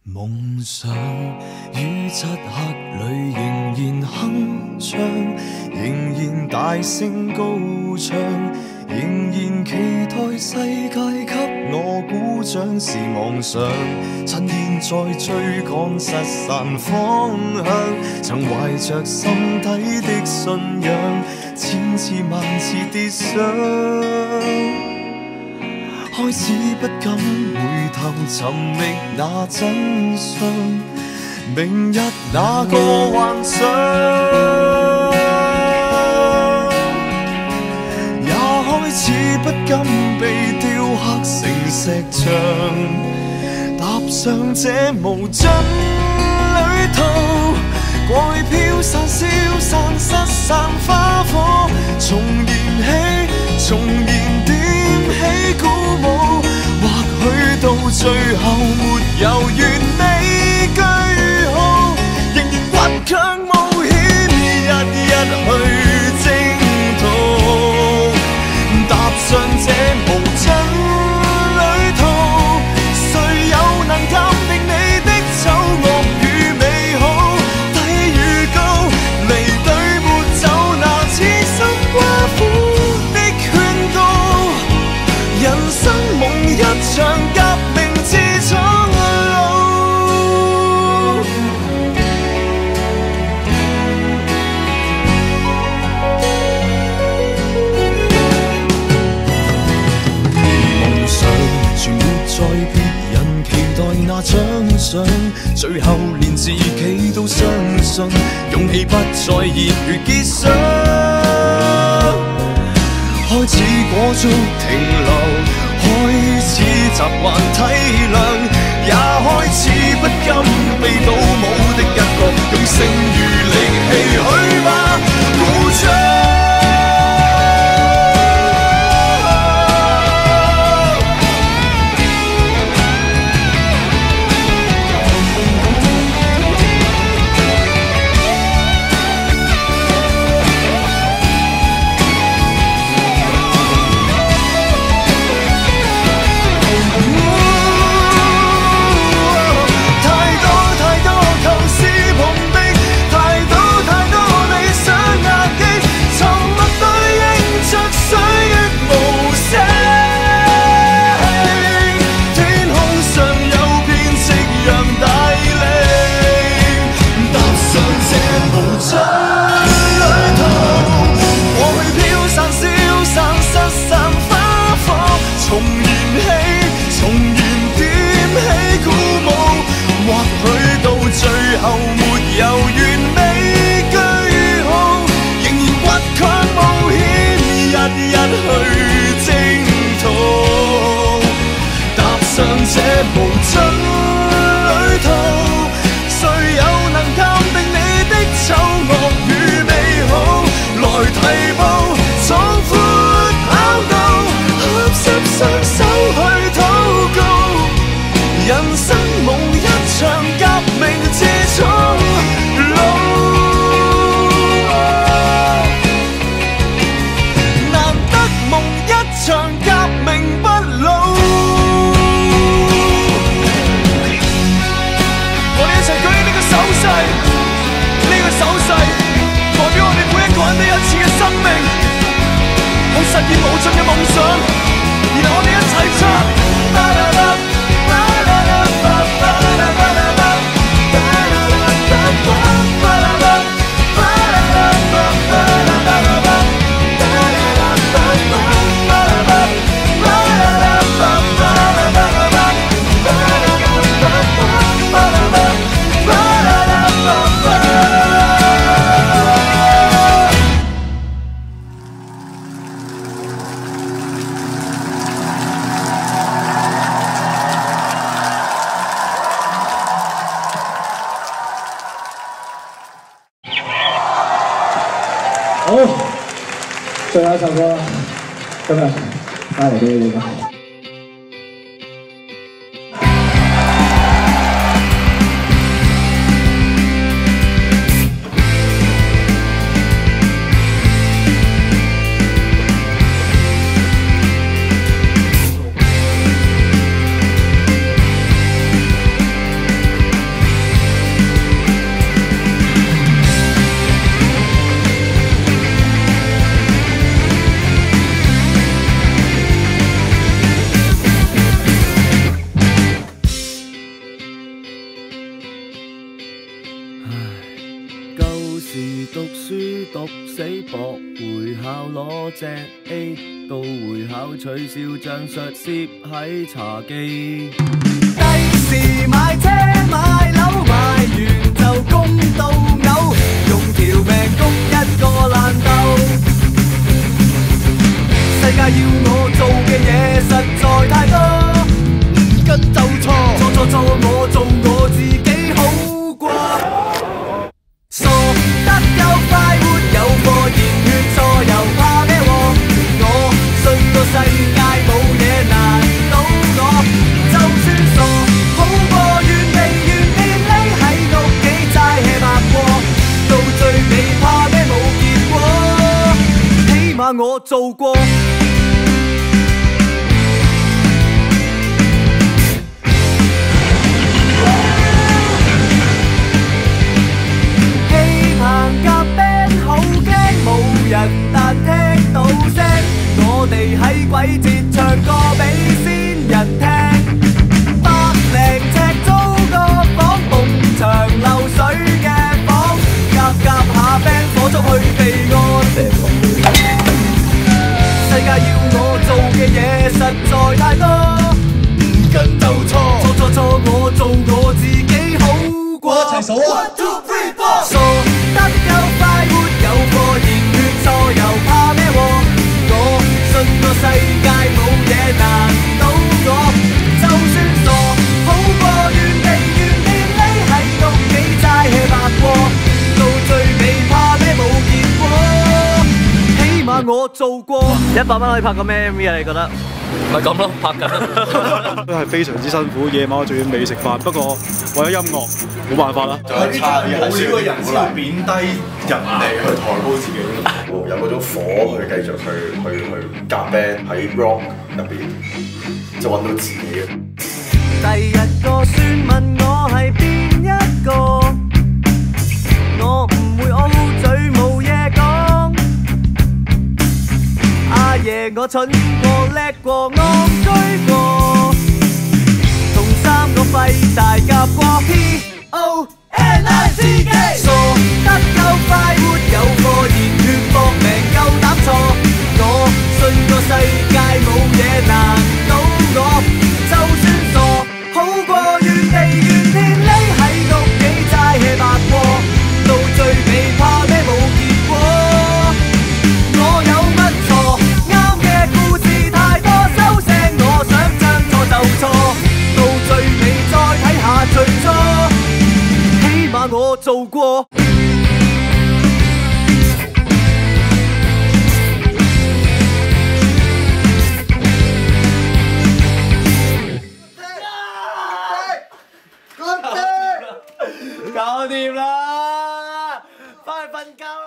夢想於漆黑裏仍然鏗鏘，仍然大聲高唱，仍然期待世界給我鼓掌是妄想。趁現在追趕失散方向，曾懷着心底的信仰，千次萬次跌傷。開始不敢回頭尋覓那真相，明日那個幻想，也開始不敢被雕刻成石像，踏上這無盡旅途，過去飄散消散失散花火，重燃起重燃點起鼓舞，或許到最後沒有完美句號，仍然倔強冒險，日日去征途，踏上這無盡旅途，誰又能鑑定你的醜惡與美好？睇預告，離隊沒走，那痴心寡婦的勸告，人生夢一場革命之蒼老。夢想全沒在別人期待那獎賞，最後連自己都相信，勇氣不再熱血結霜，開始裹足停留，開始習慣體諒，也開始不甘被倒模的一角，用剩餘力氣去吧，鼓掌。實現無盡嘅夢想，然後我哋一齊唱。好，最後一首歌，今日帶嚟俾你哋。讀書讀死搏會考攞隻 A， 到會考取消將術攝喺茶几。第時買車買樓買完就供到嘔，用條命供一個爛竇。世界要我做嘅嘢實在太多，唔跟就錯，錯我做我自己好過。傻得夠快活有個熱血錯又怕咩喎？我信個世界冇嘢難倒我，就算傻好過原地匿喺屋企齋 hea 白過，到最尾怕咩冇結果，起碼我做過。人但聽到聲，我哋喺鬼節唱歌俾先人聽。100零尺租個房，埲牆漏水嘅房，夾下 band 火燭去備案。世界要我做嘅嘢實在太多，唔跟就錯，我做我自己好過。一齊數啊 ！1 2 3 4， 傻得夠快活有個熱血錯又怕咩喎？我信個世界冇嘢難倒我，就算傻好過原地匿喺屋企齋 hea 白過，到最尾怕咩冇結果，起碼我做過。100蚊可以拍個咩 MV 啊？你覺得？咪咁咯，拍緊都係非常之辛苦，夜晚我仲要未食飯，不過為咗音樂冇辦法啦。就係差啲係少個人先會貶低人哋去抬高自己，有嗰種火去繼續去夾 band 喺 rock 入邊，就揾到自己嘅。第日個孫問我係邊一個，我唔會 O 嘴冇嘢講。阿爺我蠢過叻過戇居過，同3個廢大夾過 PONICK， 傻得夠快活有個熱血搏命夠膽錯，我信個世界冇嘢難倒我，就算傻好過原地匿喺屋企齋 hea 白過，到最尾怕咩冇結果，我有乜錯？啱嘅故事太多，收聲我想將錯就錯，到最尾再睇下最初，起碼我做過。搞掂啦，返去瞓覺啦。